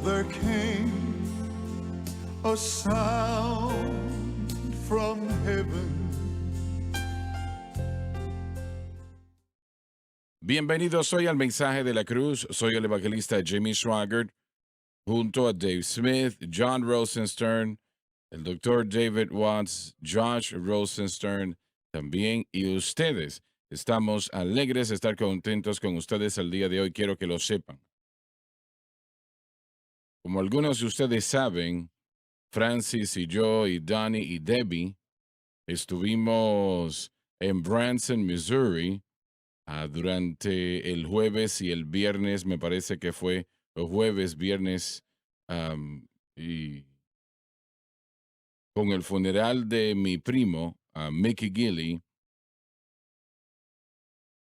there came a sound from heaven. Bienvenidos hoy al Mensaje de la Cruz. Soy el evangelista Jimmy Swaggart, junto a Dave Smith, John Rosenstern, el doctor David Watts, Josh Rosenstern, también y ustedes. Estamos alegres de estar contentos con ustedes el día de hoy. Quiero que lo sepan. Como algunos de ustedes saben, Francis y yo y Donnie y Debbie estuvimos en Branson, Missouri, durante el jueves y el viernes, me parece que fue el jueves, viernes, y con el funeral de mi primo, Mickey Gilley.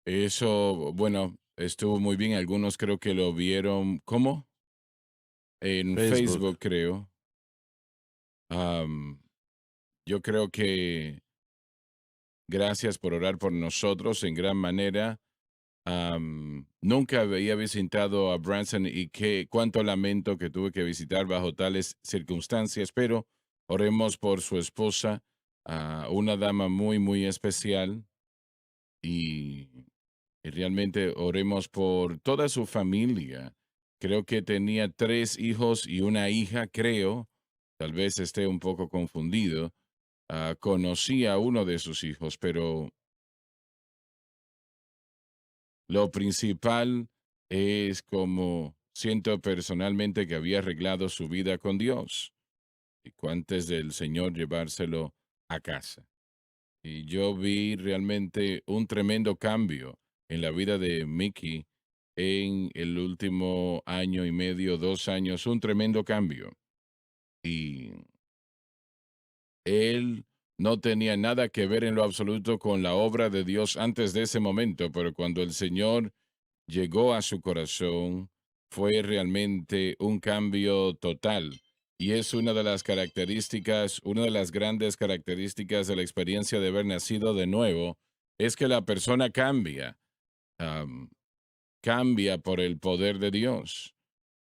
Eso, bueno, estuvo muy bien. Algunos creo que lo vieron, ¿cómo? En Facebook, creo. Am, yo creo que gracias por orar por nosotros en gran manera. Nunca había visitado a Branson y cuánto lamento que tuve que visitar bajo tales circunstancias, pero oremos por su esposa, una dama muy, muy especial, y realmente oremos por toda su familia. Creo que tenía 3 hijos y una hija, creo, tal vez esté un poco confundido. Conocí a uno de sus hijos, pero lo principal es como siento personalmente que había arreglado su vida con Dios y antes del Señor llevárselo a casa. Y yo vi realmente un tremendo cambio en la vida de Mickey en el último año y medio, 2 años, un tremendo cambio. Y él no tenía nada que ver en lo absoluto con la obra de Dios antes de ese momento, pero cuando el Señor llegó a su corazón, fue realmente un cambio total. Y es una de las características, una de las grandes características de la experiencia de haber nacido de nuevo, es que la persona cambia, am, cambia por el poder de Dios.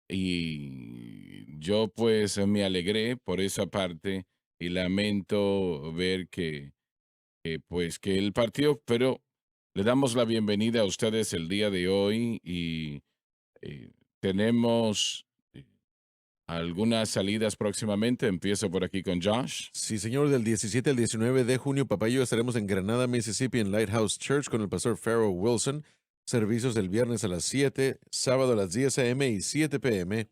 Y yo pues me alegré por esa parte y lamento ver pues que el partido, pero le damos la bienvenida a ustedes el día de hoy y tenemos algunas salidas próximamente. Empiezo por aquí con Josh. Sí, señor, del 17 al 19 de junio, papá y yo estaremos en Granada, Mississippi, en Lighthouse Church con el pastor Pharaoh Wilson. Servicios el viernes a las 7, sábado a las 10 a.m. y 7 p.m.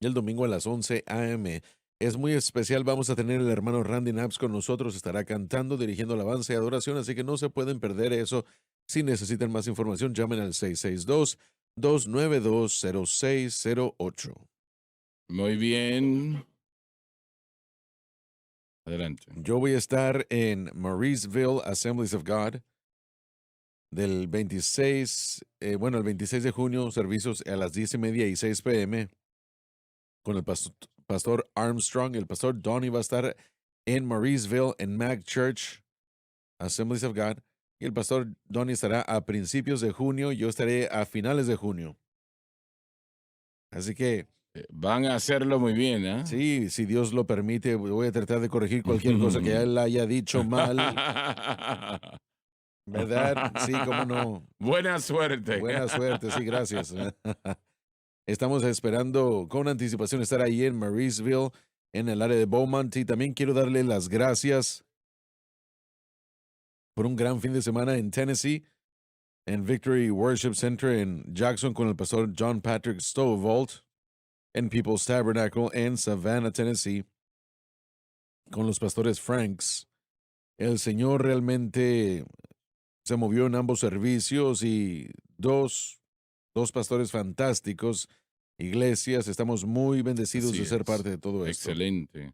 y el domingo a las 11 a.m. Es muy especial, vamos a tener el hermano Randy Knaps con nosotros, estará cantando, dirigiendo alabanza y adoración, así que no se pueden perder eso. Si necesitan más información, llamen al 662-292-0608. Muy bien. Adelante. Yo voy a estar en Mauriceville Assemblies of God del 26, el 26 de junio, servicios a las 10:30 y 6 p.m. con el pastor Armstrong. El pastor Donnie va a estar en Mauriceville, en Mag Church Assemblies of God. Y el pastor Donnie estará a principios de junio, yo estaré a finales de junio. Así que Van a hacerlo muy bien, ¿eh? sí, si Dios lo permite, voy a tratar de corregir cualquier cosa que él haya dicho mal. ¿Verdad? Sí, cómo no. Buena suerte. Buena suerte, sí, gracias. Estamos esperando con anticipación estar ahí en Mauriceville, en el área de Beaumont, y también quiero darle las gracias por un gran fin de semana en Tennessee, en Victory Worship Center en Jackson con el pastor John Patrick Stovall, en People's Tabernacle en Savannah, Tennessee, con los pastores Franks. El Señor realmente se movió en ambos servicios y dos pastores fantásticos, iglesias. Estamos muy bendecidos Así de ser es. parte de todo esto. Excelente.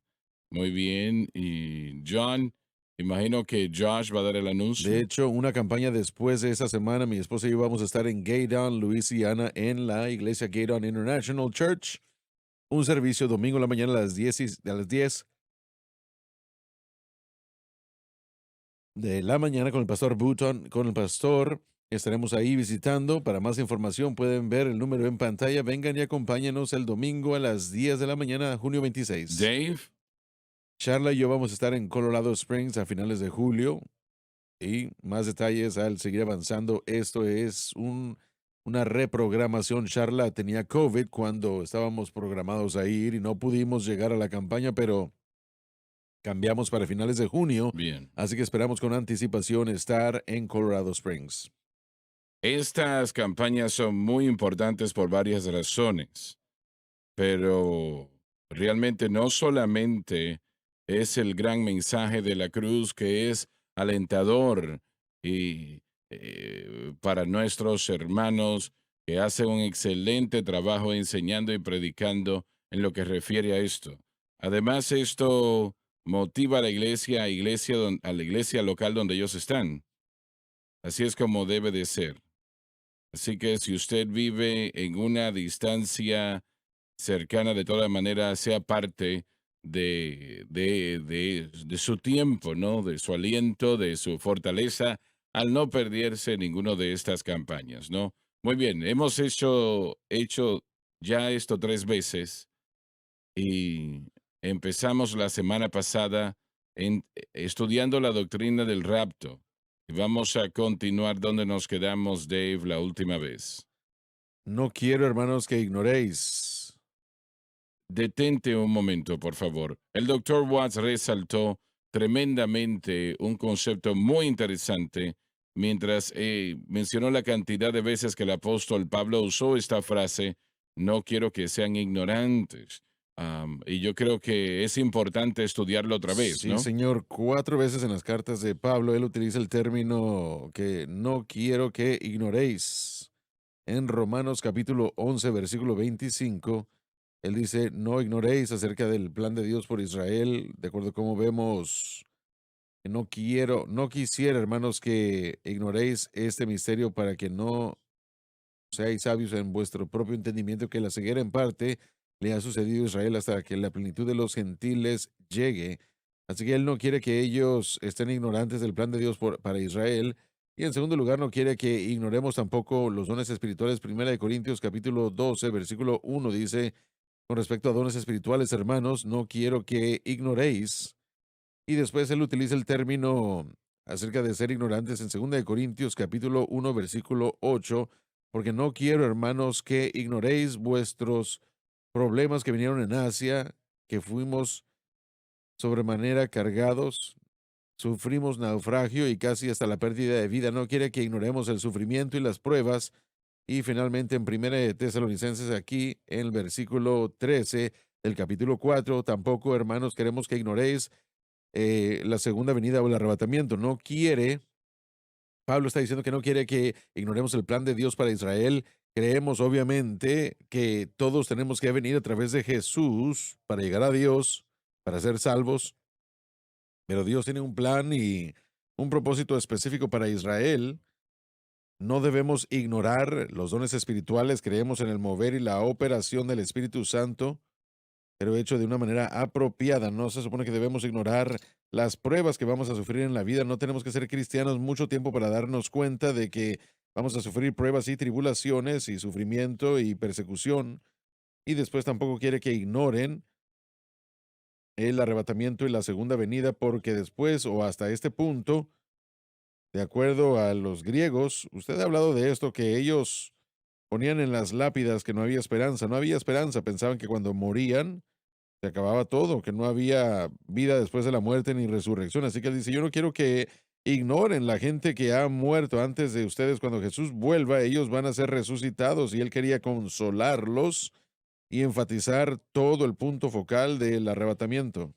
Muy bien. Y John, imagino que Josh va a dar el anuncio. De hecho, una campaña después de esa semana, mi esposa y yo vamos a estar en Gaydon, Louisiana, en la iglesia Gaydon International Church. Un servicio domingo en la mañana a las 10 de la mañana con el pastor Button, con el pastor Estaremos ahí visitando. Para más información pueden ver el número en pantalla. Vengan y acompáñenos el domingo a las 10 de la mañana, junio 26. Dave, Charla y yo vamos a estar en Colorado Springs a finales de julio. Y más detalles al seguir avanzando. Esto es una reprogramación. Charla tenía COVID cuando estábamos programados a ir y no pudimos llegar a la campaña, pero cambiamos para finales de junio. bien. Así que esperamos con anticipación estar en Colorado Springs. Estas campañas son muy importantes por varias razones, pero realmente no solamente es el gran mensaje de la cruz que es alentador y para nuestros hermanos que hacen un excelente trabajo enseñando y predicando en lo que refiere a esto. Además, esto motiva a la iglesia, a la iglesia local donde ellos están. Así es como debe de ser. Así que si usted vive en una distancia cercana, de todas maneras, sea parte de su tiempo, ¿no? De su aliento, de su fortaleza, al no perderse ninguno de estas campañas, ¿no? Muy bien, hemos hecho ya esto 3 veces y empezamos la semana pasada estudiando la doctrina del rapto. Y vamos a continuar donde nos quedamos, Dave, la última vez. No quiero, hermanos, que ignoréis. Detente un momento, por favor. El doctor Watts resaltó tremendamente un concepto muy interesante mientras mencionó la cantidad de veces que el apóstol Pablo usó esta frase, no quiero que sean ignorantes. Y yo creo que es importante estudiarlo otra vez, Sí, ¿no? señor. 4 veces en las cartas de Pablo, él utiliza el término que no quiero que ignoréis. En Romanos capítulo 11, versículo 25, él dice, no ignoréis acerca del plan de Dios por Israel, de acuerdo a cómo vemos, que no quisiera, hermanos, que ignoréis este misterio para que no seáis sabios en vuestro propio entendimiento, que la ceguera en parte le ha sucedido a Israel hasta que la plenitud de los gentiles llegue. Así que él no quiere que ellos estén ignorantes del plan de Dios para Israel. Y en segundo lugar, no quiere que ignoremos tampoco los dones espirituales. Primera de Corintios capítulo 12, versículo 1 dice, con respecto a dones espirituales, hermanos, no quiero que ignoréis. Y después él utiliza el término acerca de ser ignorantes en segunda de Corintios capítulo 1, versículo 8, porque no quiero, hermanos, que ignoréis vuestros problemas que vinieron en Asia, que fuimos sobremanera cargados, sufrimos naufragio y casi hasta la pérdida de vida. No quiere que ignoremos el sufrimiento y las pruebas. Y finalmente en Primera de Tesalonicenses, aquí en el versículo 13 del capítulo 4, tampoco, hermanos, queremos que ignoréis la segunda venida o el arrebatamiento. No quiere, Pablo está diciendo que no quiere que ignoremos el plan de Dios para Israel. Creemos, obviamente, que todos tenemos que venir a través de Jesús para llegar a Dios, para ser salvos. Pero Dios tiene un plan y un propósito específico para Israel. No debemos ignorar los dones espirituales. Creemos en el mover y la operación del Espíritu Santo, pero hecho de una manera apropiada. No se supone que debemos ignorar las pruebas que vamos a sufrir en la vida. No tenemos que ser cristianos mucho tiempo para darnos cuenta de que vamos a sufrir pruebas y tribulaciones y sufrimiento y persecución. Y después tampoco quiere que ignoren el arrebatamiento y la segunda venida, porque después o hasta este punto, de acuerdo a los griegos, usted ha hablado de esto, que ellos ponían en las lápidas que no había esperanza. No había esperanza. Pensaban que cuando morían se acababa todo, que no había vida después de la muerte ni resurrección. Así que él dice, yo no quiero que ignoren la gente que ha muerto antes de ustedes. Cuando Jesús vuelva, ellos van a ser resucitados. Y él quería consolarlos y enfatizar todo el punto focal del arrebatamiento.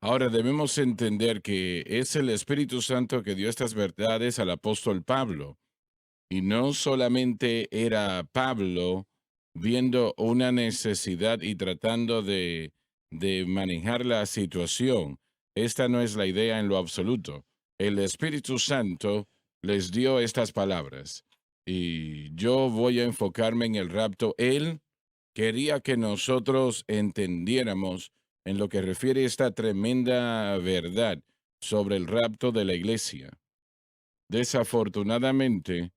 Ahora debemos entender que es el Espíritu Santo que dio estas verdades al apóstol Pablo. Y no solamente era Pablo viendo una necesidad y tratando de manejar la situación. Esta no es la idea en lo absoluto. El Espíritu Santo les dio estas palabras. Y yo voy a enfocarme en el rapto. Él quería que nosotros entendiéramos en lo que refiere esta tremenda verdad sobre el rapto de la iglesia. Desafortunadamente,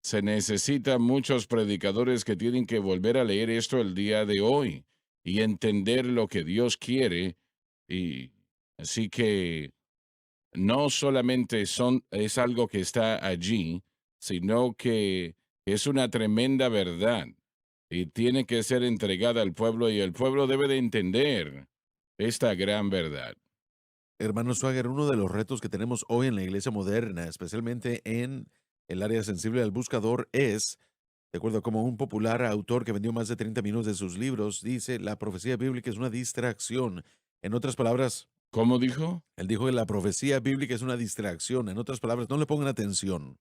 se necesitan muchos predicadores que tienen que volver a leer esto el día de hoy y entender lo que Dios quiere. Y así que no solamente es algo que está allí, sino que es una tremenda verdad y tiene que ser entregada al pueblo y el pueblo debe de entender esta gran verdad. Hermano Swagger, uno de los retos que tenemos hoy en la iglesia moderna, especialmente en el área sensible al buscador, es, de acuerdo como un popular autor que vendió más de 30 millones de sus libros, dice, la profecía bíblica es una distracción. En otras palabras, ¿Cómo dijo? él dijo que la profecía bíblica es una distracción. En otras palabras, no le pongan atención.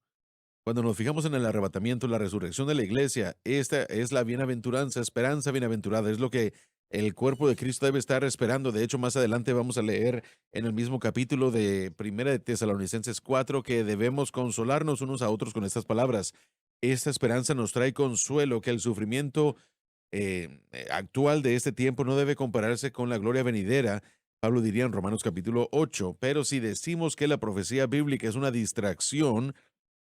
Cuando nos fijamos en el arrebatamiento, la resurrección de la iglesia, esta es la bienaventuranza, esperanza bienaventurada, es lo que el cuerpo de Cristo debe estar esperando. De hecho, más adelante vamos a leer en el mismo capítulo de Primera de Tesalonicenses 4 que debemos consolarnos unos a otros con estas palabras. Esta esperanza nos trae consuelo, que el sufrimiento actual de este tiempo no debe compararse con la gloria venidera. Pablo diría en Romanos capítulo 8, pero si decimos que la profecía bíblica es una distracción,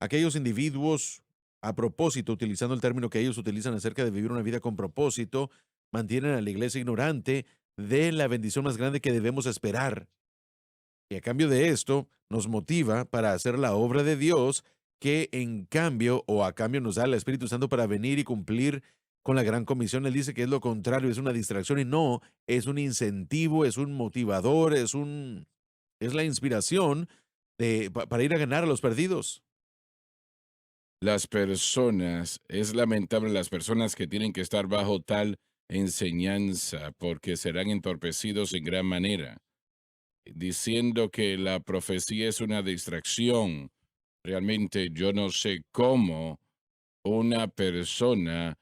aquellos individuos, a propósito, utilizando el término que ellos utilizan acerca de vivir una vida con propósito, mantienen a la iglesia ignorante de la bendición más grande que debemos esperar. Y a cambio de esto, nos motiva para hacer la obra de Dios, que en cambio, o a cambio nos da el Espíritu Santo para venir y cumplir con la gran comisión. Él dice que es lo contrario, es una distracción y no, es un incentivo, es un motivador, es la inspiración para ir a ganar a los perdidos. Las personas, es lamentable las personas que tienen que estar bajo tal enseñanza porque serán entorpecidos en gran manera, diciendo que la profecía es una distracción. Realmente yo no sé cómo una persona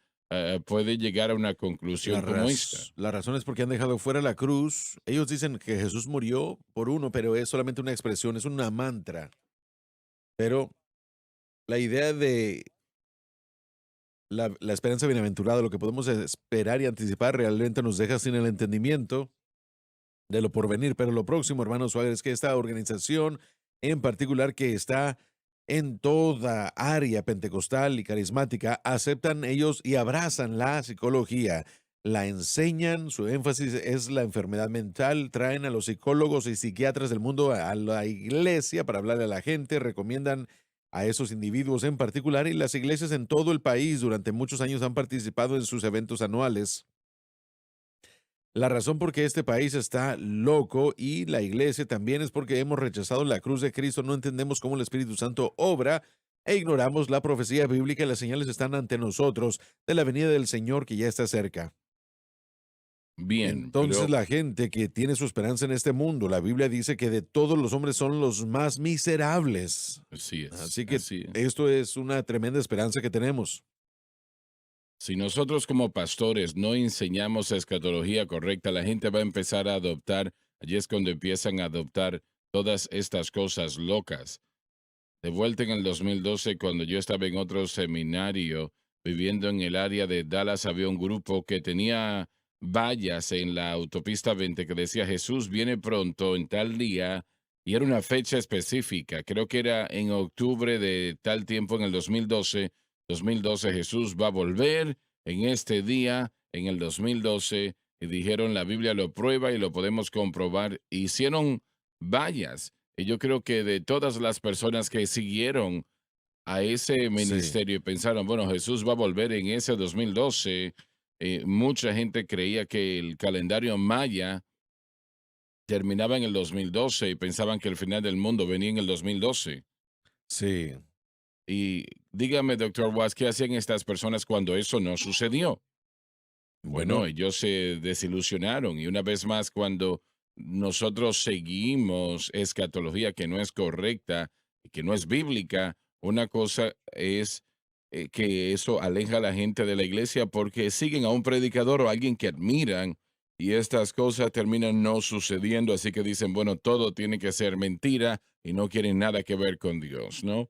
puede llegar a una conclusión como esta. La razón es porque han dejado fuera la cruz. Ellos dicen que Jesús murió por uno, pero es solamente una expresión, es una mantra. Pero la idea de la esperanza bienaventurada, lo que podemos esperar y anticipar, realmente nos deja sin el entendimiento de lo porvenir. Pero lo próximo, hermano Suárez, es que esta organización en particular que está en toda área pentecostal y carismática, aceptan ellos y abrazan la psicología, la enseñan, su énfasis es la enfermedad mental, traen a los psicólogos y psiquiatras del mundo a la iglesia para hablarle a la gente, recomiendan a esos individuos en particular, y las iglesias en todo el país durante muchos años han participado en sus eventos anuales. La razón por qué este país está loco y la iglesia también es porque hemos rechazado la cruz de Cristo, no entendemos cómo el Espíritu Santo obra e ignoramos la profecía bíblica y las señales están ante nosotros de la venida del Señor que ya está cerca. Bien, Entonces pero la gente que tiene su esperanza en este mundo, la Biblia dice que de todos los hombres son los más miserables. Así que así es. esto es una tremenda esperanza que tenemos. Si nosotros como pastores no enseñamos escatología correcta, la gente va a empezar a adoptar, allí es cuando empiezan a adoptar todas estas cosas locas. De vuelta en el 2012, cuando yo estaba en otro seminario, viviendo en el área de Dallas, había un grupo que tenía vallas en la autopista 20 que decía Jesús viene pronto en tal día, y era una fecha específica, creo que era en octubre de tal tiempo en el 2012 Jesús va a volver en este día, en el 2012, y dijeron la Biblia lo prueba y lo podemos comprobar. Hicieron vallas, y yo creo que de todas las personas que siguieron a ese Sí, ministerio y pensaron, bueno, Jesús va a volver en ese 2012, mucha gente creía que el calendario maya terminaba en el 2012 y pensaban que el final del mundo venía en el 2012. sí. Y dígame, doctor Watts, ¿qué hacían estas personas cuando eso no sucedió? Bueno, Bueno, ellos se desilusionaron y una vez más cuando nosotros seguimos escatología que no es correcta y que no es bíblica, una cosa es que eso aleja a la gente de la iglesia porque siguen a un predicador o a alguien que admiran y estas cosas terminan no sucediendo, así que dicen, bueno, todo tiene que ser mentira y no quieren nada que ver con Dios, ¿no?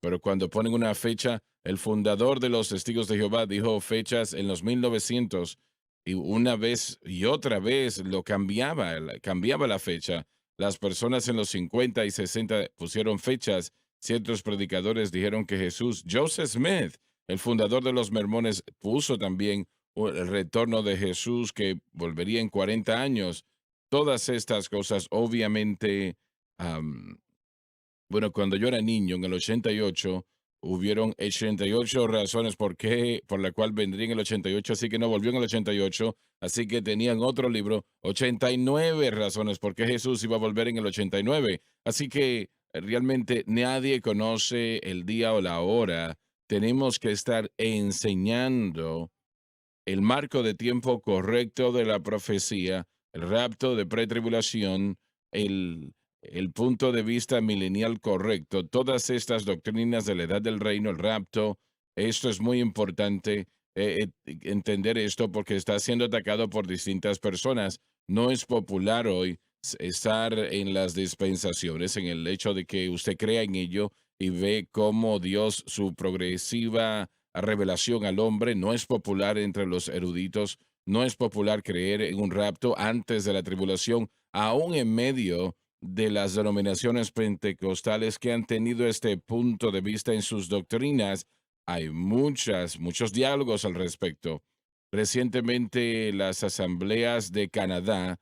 Pero cuando ponen una fecha, el fundador de los Testigos de Jehová dijo fechas en los 1900 y una vez y otra vez lo cambiaba, cambiaba la fecha. Las personas en los 50 y 60 pusieron fechas. Ciertos predicadores dijeron que Jesús, Joseph Smith, el fundador de los mormones, puso también el retorno de Jesús que volvería en 40 años. Todas estas cosas, obviamente, bueno, cuando yo era niño, en el 88, hubieron 88 razones por la cual vendría en el 88, así que no volvió en el 88, así que tenían otro libro, 89 razones por qué Jesús iba a volver en el 89. Así que realmente nadie conoce el día o la hora. Tenemos que estar enseñando el marco de tiempo correcto de la profecía, el rapto de pretribulación, el punto de vista milenial correcto, todas estas doctrinas de la edad del reino, el rapto, esto es muy importante entender esto porque está siendo atacado por distintas personas. No es popular hoy estar en las dispensaciones, en el hecho de que usted crea en ello y ve cómo Dios, su progresiva revelación al hombre, no es popular entre los eruditos, no es popular creer en un rapto antes de la tribulación, aún en medio de las denominaciones pentecostales que han tenido este punto de vista en sus doctrinas. Hay muchos diálogos al respecto. Recientemente las asambleas de Canadá,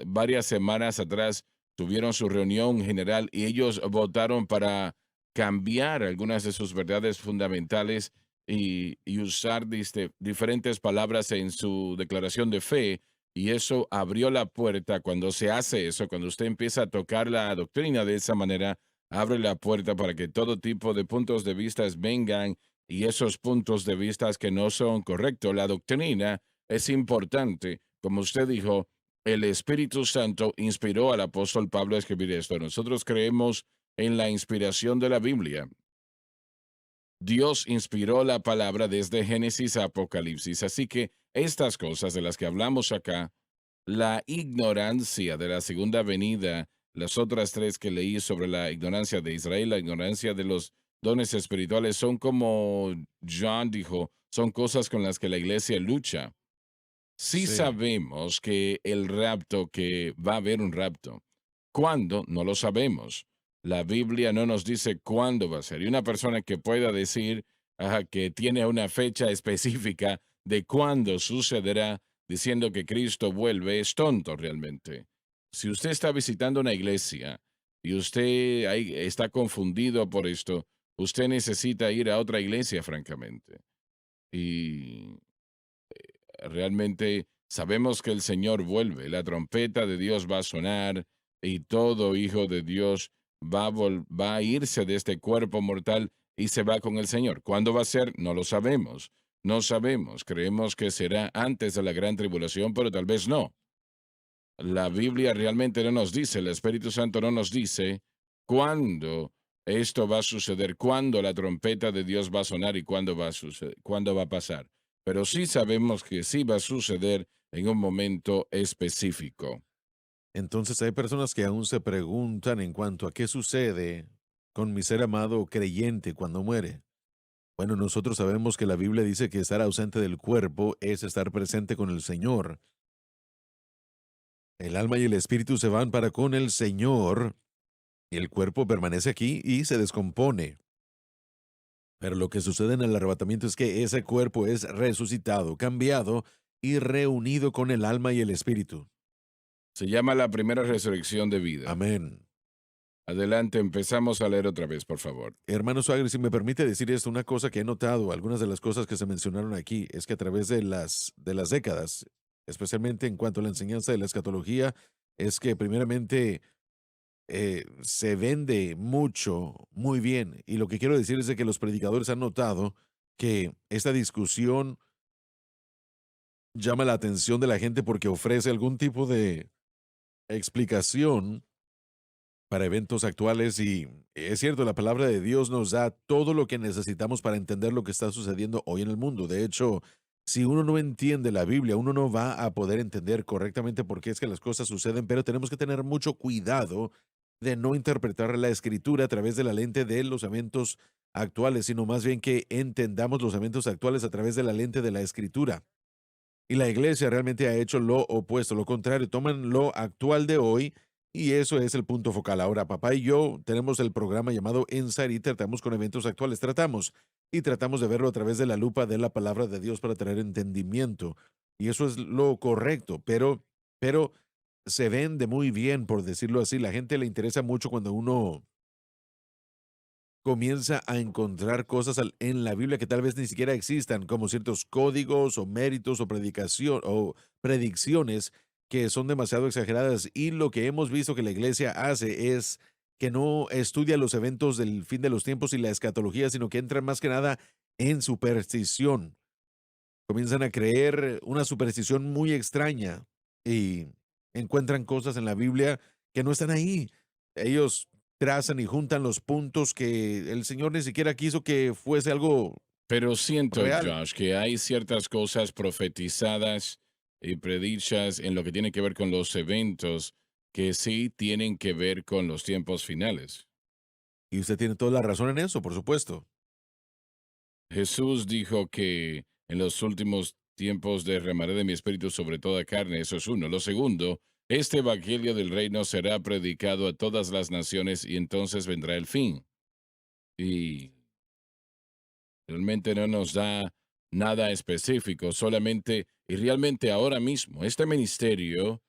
varias semanas atrás, tuvieron su reunión general y ellos votaron para cambiar algunas de sus verdades fundamentales y usar diferentes palabras en su declaración de fe. Y eso abrió la puerta. Cuando se hace eso, cuando usted empieza a tocar la doctrina de esa manera, abre la puerta para que todo tipo de puntos de vista vengan y esos puntos de vista que no son correctos. La doctrina es importante. Como usted dijo, el Espíritu Santo inspiró al apóstol Pablo a escribir esto. Nosotros creemos en la inspiración de la Biblia. Dios inspiró la palabra desde Génesis a Apocalipsis. Así que estas cosas de las que hablamos acá, la ignorancia de la segunda venida, las otras tres que leí sobre la ignorancia de Israel, la ignorancia de los dones espirituales, son como John dijo, son cosas con las que la iglesia lucha. Sí Sí. sabemos que el rapto, que va a haber un rapto. ¿Cuándo? No lo sabemos. La Biblia no nos dice cuándo va a ser. Y una persona que pueda decir que tiene una fecha específica de cuándo sucederá, diciendo que Cristo vuelve, es tonto realmente. Si usted está visitando una iglesia y usted ahí está confundido por esto, usted necesita ir a otra iglesia, francamente. Y realmente sabemos que el Señor vuelve, la trompeta de Dios va a sonar y todo hijo de Dios va a irse de este cuerpo mortal y se va con el Señor. ¿Cuándo va a ser? No lo sabemos. No sabemos. Creemos que será antes de la gran tribulación, pero tal vez no. La Biblia realmente no nos dice, el Espíritu Santo no nos dice cuándo esto va a suceder, cuándo la trompeta de Dios va a sonar y cuándo va a suceder, cuándo va a pasar. Pero sí sabemos que sí va a suceder en un momento específico. Entonces hay personas que aún se preguntan en cuanto a qué sucede con mi ser amado creyente cuando muere. Bueno, nosotros sabemos que la Biblia dice que estar ausente del cuerpo es estar presente con el Señor. El alma y el espíritu se van para con el Señor y el cuerpo permanece aquí y se descompone. Pero lo que sucede en el arrebatamiento es que ese cuerpo es resucitado, cambiado y reunido con el alma y el espíritu. Se llama la primera resurrección de vida. Amén. Adelante, empezamos a leer otra vez, por favor. Hermano Suárez, si me permite decir esto, una cosa que he notado, algunas de las cosas que se mencionaron aquí, es que a través de las décadas, especialmente en cuanto a la enseñanza de la escatología, es que primeramente se vende mucho, muy bien. Y lo que quiero decir es de que los predicadores han notado que esta discusión llama la atención de la gente porque ofrece algún tipo de explicación para eventos actuales y es cierto, la palabra de Dios nos da todo lo que necesitamos para entender lo que está sucediendo hoy en el mundo. De hecho, si uno no entiende la Biblia, uno no va a poder entender correctamente por qué es que las cosas suceden, pero tenemos que tener mucho cuidado de no interpretar la escritura a través de la lente de los eventos actuales, sino más bien que entendamos los eventos actuales a través de la lente de la escritura. Y la iglesia realmente ha hecho lo opuesto, lo contrario, toman lo actual de hoy y eso es el punto focal. Ahora, papá y yo tenemos el programa llamado Insight y tratamos con eventos actuales, tratamos de verlo a través de la lupa de la palabra de Dios para tener entendimiento. Y eso es lo correcto, pero se vende muy bien, por decirlo así. La gente le interesa mucho cuando uno comienza a encontrar cosas en la Biblia que tal vez ni siquiera existan, como ciertos códigos o méritos o predicación o predicciones que son demasiado exageradas. Y lo que hemos visto que la iglesia hace es que no estudia los eventos del fin de los tiempos y la escatología, sino que entra más que nada en superstición. Comienzan a creer una superstición muy extraña y encuentran cosas en la Biblia que no están ahí. Ellos trazan y juntan los puntos que el Señor ni siquiera quiso que fuese algo Pero siento, real. Josh, que hay ciertas cosas profetizadas y predichas en lo que tiene que ver con los eventos que sí tienen que ver con los tiempos finales. Y usted tiene toda la razón en eso, por supuesto. Jesús dijo que en los últimos tiempos derramaré de mi espíritu sobre toda carne, eso es uno. Lo segundo, este evangelio del reino será predicado a todas las naciones y entonces vendrá el fin. Y realmente no nos da nada específico, solamente y realmente ahora mismo este ministerio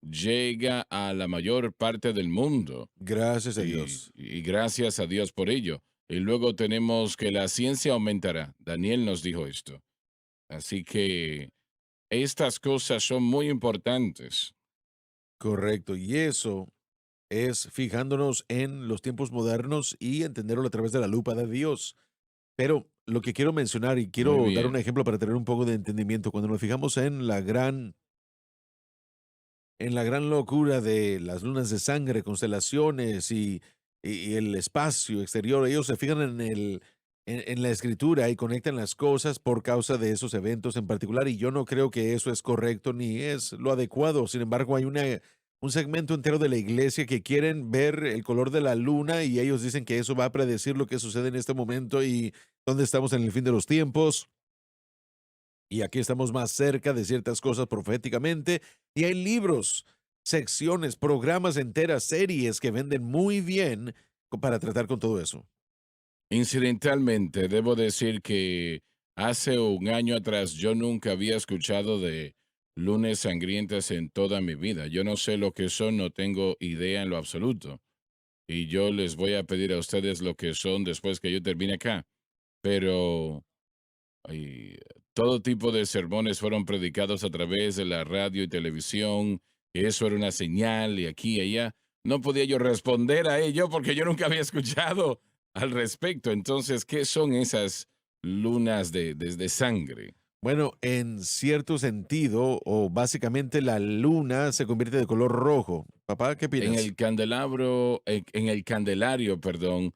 llega a la mayor parte del mundo Gracias a Dios. y gracias a Dios por ello. Y luego tenemos que la ciencia aumentará. Daniel nos dijo esto. Así que estas cosas son muy importantes. Correcto. Y eso es fijándonos en los tiempos modernos y entenderlo a través de la lupa de Dios. Pero lo que quiero mencionar y Muy quiero dar un bien. ejemplo para tener un poco de entendimiento, cuando nos fijamos en la gran locura de las lunas de sangre, constelaciones y el espacio exterior. Ellos se fijan en la escritura y conectan las cosas por causa de esos eventos en particular. Y yo no creo que eso es correcto ni es lo adecuado. Sin embargo, hay un segmento entero de la iglesia que quieren ver el color de la luna y ellos dicen que eso va a predecir lo que sucede en este momento y dónde estamos en el fin de los tiempos y aquí estamos más cerca de ciertas cosas proféticamente. Y hay libros, secciones, programas enteras, series que venden muy bien para tratar con todo eso. Incidentalmente, debo decir que hace un año atrás yo nunca había escuchado de lunes sangrientas en toda mi vida. Yo no sé lo que son, no tengo idea en lo absoluto. Y yo les voy a pedir a ustedes lo que son después que yo termine acá. Pero ay, todo tipo de sermones fueron predicados a través de la radio y televisión, que eso era una señal y aquí y allá. No podía yo responder a ello porque yo nunca había escuchado al respecto. Entonces, ¿qué son esas lunas de sangre? Bueno, en cierto sentido, o básicamente la luna se convierte de color rojo. Papá, ¿qué En opinas? el candelabro, en el candelario, perdón,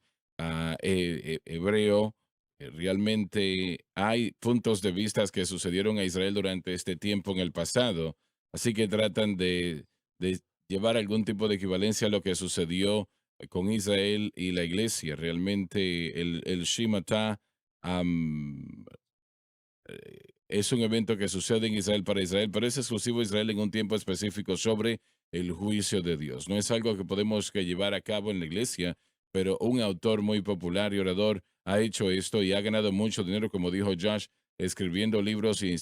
hebreo, realmente hay puntos de vista que sucedieron a Israel durante este tiempo en el pasado, así que tratan de llevar algún tipo de equivalencia a lo que sucedió con Israel y la iglesia. Realmente el Shimata es un evento que sucede en Israel para Israel, pero es exclusivo a Israel en un tiempo específico sobre el juicio de Dios. No es algo que podemos que llevar a cabo en la iglesia, pero un autor muy popular y orador ha hecho esto y ha ganado mucho dinero, como dijo Josh, escribiendo libros y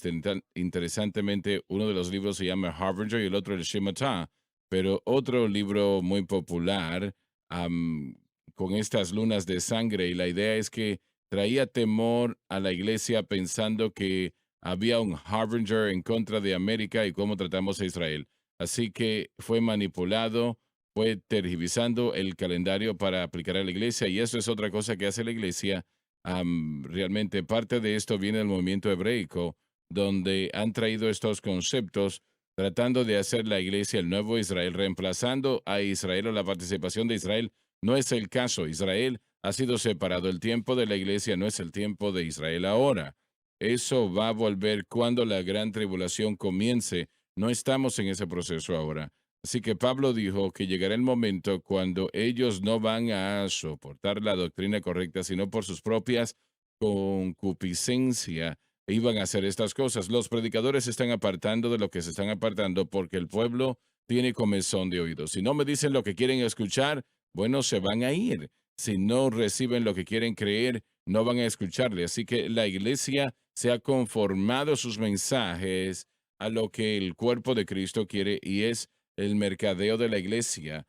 interesantemente uno de los libros se llama Harbinger y el otro el Shemata, pero otro libro muy popular am, con estas lunas de sangre y la idea es que traía temor a la iglesia pensando que había un harbinger en contra de América y cómo tratamos a Israel. Así que fue manipulado, fue tergiversando el calendario para aplicar a la iglesia y eso es otra cosa que hace la iglesia. Realmente parte de esto viene del movimiento hebreico, donde han traído estos conceptos tratando de hacer la iglesia el nuevo Israel, reemplazando a Israel o la participación de Israel. No es el caso. Israel ha sido separado. El tiempo de la iglesia no es el tiempo de Israel ahora. Eso va a volver cuando la gran tribulación comience. No estamos en ese proceso ahora. Así que Pablo dijo que llegará el momento cuando ellos no van a soportar la doctrina correcta, sino por sus propias concupiscencia. iban a hacer estas cosas. Los predicadores se están apartando de lo que se están apartando porque el pueblo tiene comezón de oídos. Si no me dicen lo que quieren escuchar, bueno, se van a ir. Si no reciben lo que quieren creer, no van a escucharle. Así que la iglesia se ha conformado sus mensajes a lo que el cuerpo de Cristo quiere y es el mercadeo de la iglesia.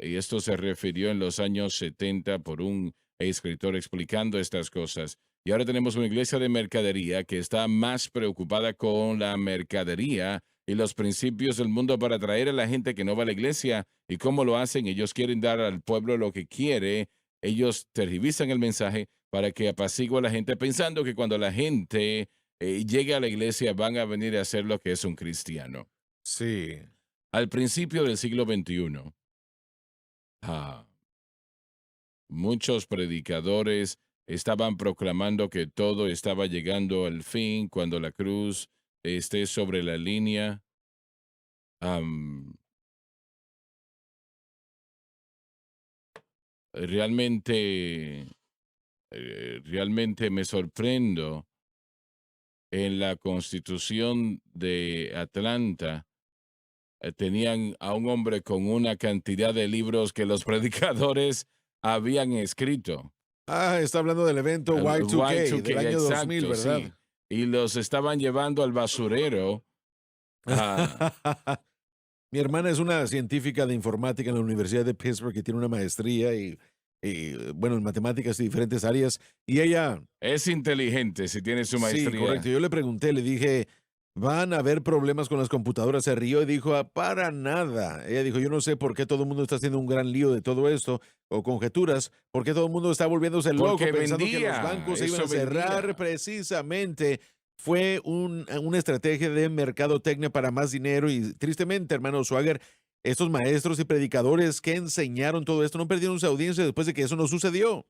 Y esto se refirió en los años 70 por un escritor explicando estas cosas. Y ahora tenemos una iglesia de mercadería que está más preocupada con la mercadería y los principios del mundo para atraer a la gente que no va a la iglesia. ¿Y cómo lo hacen? Ellos quieren dar al pueblo lo que quiere. Ellos tergiversan el mensaje para que apacigua a la gente pensando que cuando la gente llegue a la iglesia van a venir a hacer lo que es un cristiano. Sí. Al principio del siglo XXI, ah, muchos predicadores estaban proclamando que todo estaba llegando al fin cuando la cruz esté sobre la línea. Am, realmente, realmente me sorprendo en la Constitución de Atlanta. Tenían a un hombre con una cantidad de libros que los predicadores habían escrito. Ah, está hablando del evento Y2K, del año 2000, exacto, ¿verdad? sí. Y los estaban llevando al basurero. Ah, Mi hermana es una científica de informática en la Universidad de Pittsburgh que tiene una maestría bueno, en matemáticas y diferentes áreas. Y ella, es inteligente si tiene su sí, maestría. correcto. Yo le pregunté, le dije, ¿van a haber problemas con las computadoras? Se rió y dijo, "Ah, para nada". Ella dijo, yo no sé por qué todo el mundo está haciendo un gran lío de todo esto, o conjeturas, por qué todo el mundo está volviéndose loco Porque pensando que los vendía, bancos se iban a eso cerrar vendía. precisamente. Fue una estrategia de mercadotecnia para más dinero y tristemente, hermano Swagger, estos maestros y predicadores que enseñaron todo esto no perdieron su audiencia después de que eso no sucedió.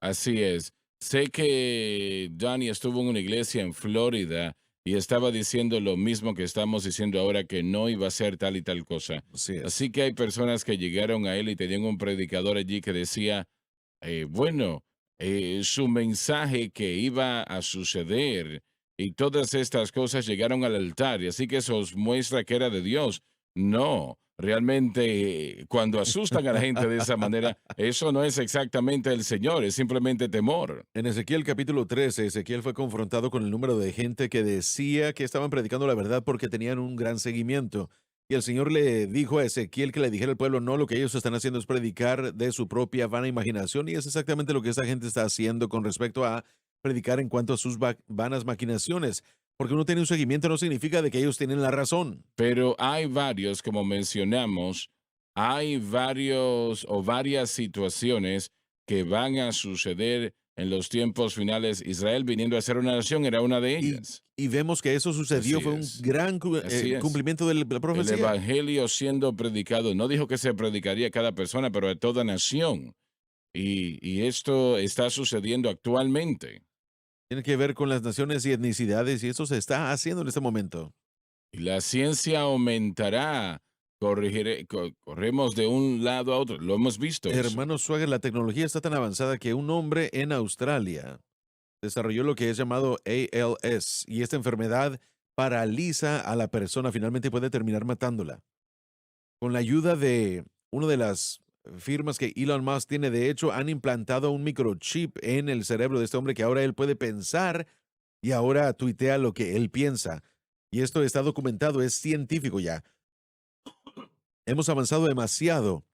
Así es. Sé que Johnny estuvo en una iglesia en Florida y estaba diciendo lo mismo que estamos diciendo ahora, que no iba a ser tal y tal cosa. Así es. Así que hay personas que llegaron a él y tenían un predicador allí que decía, bueno, su mensaje que iba a suceder y todas estas cosas llegaron al altar, y así que eso os muestra que era de Dios. No, realmente cuando asustan a la gente de esa manera, eso no es exactamente el Señor, es simplemente temor. En Ezequiel capítulo 13, Ezequiel fue confrontado con el número de gente que decía que estaban predicando la verdad porque tenían un gran seguimiento. Y el Señor le dijo a Ezequiel que le dijera al pueblo, no, lo que ellos están haciendo es predicar de su propia vana imaginación. Y es exactamente lo que esa gente está haciendo con respecto a predicar en cuanto a sus vanas maquinaciones. Porque uno tiene un seguimiento no significa de que ellos tienen la razón. Pero hay varios, como mencionamos, hay varios o varias situaciones que van a suceder en los tiempos finales. Israel viniendo a ser una nación era una de Y, ellas. y vemos que eso sucedió, Así fue un es, gran así es. cumplimiento de la El profecía. evangelio siendo predicado, no dijo que se predicaría a cada persona, pero a toda nación. Y esto está sucediendo actualmente. Tiene que ver con las naciones y etnicidades y eso se está haciendo en este momento. Y la ciencia aumentará. Corremos de un lado a otro. Lo hemos visto eso. Hermano Swagger, la tecnología está tan avanzada que un hombre en Australia desarrolló lo que es llamado ALS y esta enfermedad paraliza a la persona, finalmente puede terminar matándola. Con la ayuda de una de las firmas que Elon Musk tiene, de hecho, han implantado un microchip en el cerebro de este hombre que ahora él puede pensar y ahora tuitea lo que él piensa. Y esto está documentado, es científico ya. Hemos avanzado demasiado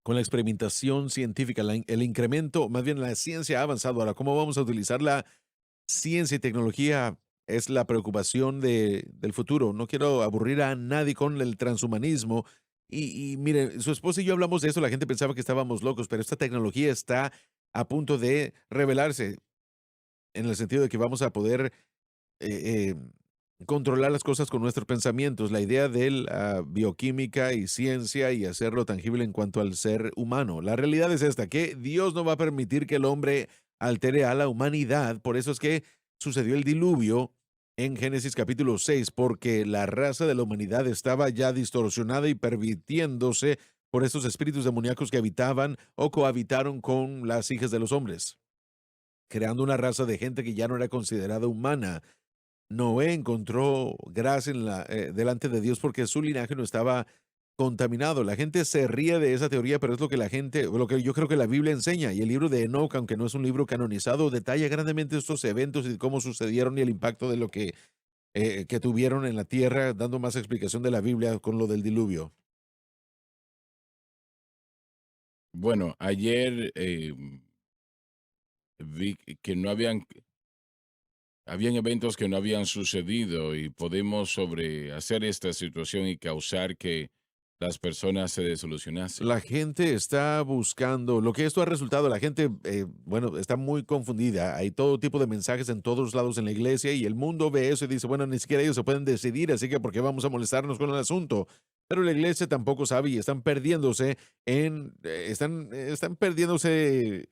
con la experimentación científica, el incremento, más bien la ciencia ha avanzado. Ahora, ¿cómo vamos a utilizar la ciencia y tecnología? Es la preocupación del futuro. No quiero aburrir a nadie con el transhumanismo. Y mire, su esposa y yo hablamos de eso, la gente pensaba que estábamos locos, pero esta tecnología está a punto de revelarse en el sentido de que vamos a poder eh, controlar las cosas con nuestros pensamientos. La idea de la bioquímica y ciencia y hacerlo tangible en cuanto al ser humano. La realidad es esta, que Dios no va a permitir que el hombre altere a la humanidad. Por eso es que sucedió el diluvio en Génesis capítulo 6, porque la raza de la humanidad estaba ya distorsionada y pervirtiéndose por estos espíritus demoníacos que habitaban o cohabitaron con las hijas de los hombres. creando una raza de gente que ya no era considerada humana. Noé encontró gracia delante de Dios porque su linaje no estaba contaminado. La gente se ríe de esa teoría, pero es lo que yo creo que la Biblia enseña. Y el libro de Enoch, aunque no es un libro canonizado, detalla grandemente estos eventos y cómo sucedieron y el impacto de lo que tuvieron en la tierra, dando más explicación de la Biblia con lo del diluvio. Bueno, ayer vi que no habían eventos que no habían sucedido y podemos sobrehacer esta situación y causar que las personas se desilusionasen. La gente está buscando, lo que esto ha resultado, la gente, bueno, está muy confundida. Hay todo tipo de mensajes en todos lados en la iglesia y el mundo ve eso y dice, bueno, ni siquiera ellos se pueden decidir, así que ¿por qué vamos a molestarnos con el asunto? Pero la iglesia tampoco sabe y están perdiéndose están perdiéndose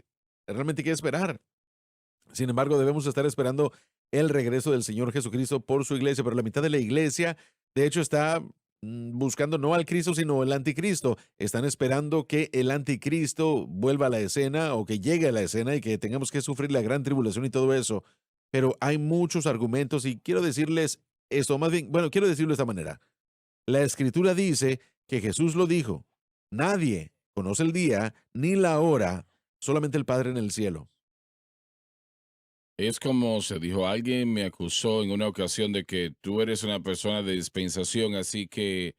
realmente qué esperar. Sin embargo, debemos estar esperando el regreso del Señor Jesucristo por su iglesia, pero la mitad de la iglesia, de hecho, está buscando no al Cristo, sino el anticristo. Están esperando que el anticristo vuelva a la escena o que llegue a la escena y que tengamos que sufrir la gran tribulación y todo eso. Pero hay muchos argumentos y quiero decirles esto, más bien, bueno, quiero decirlo de esta manera. La escritura dice que Jesús lo dijo. Nadie conoce el día ni la hora, solamente el Padre en el cielo. Es como se dijo, alguien me acusó en una ocasión de que tú eres una persona de dispensación, así que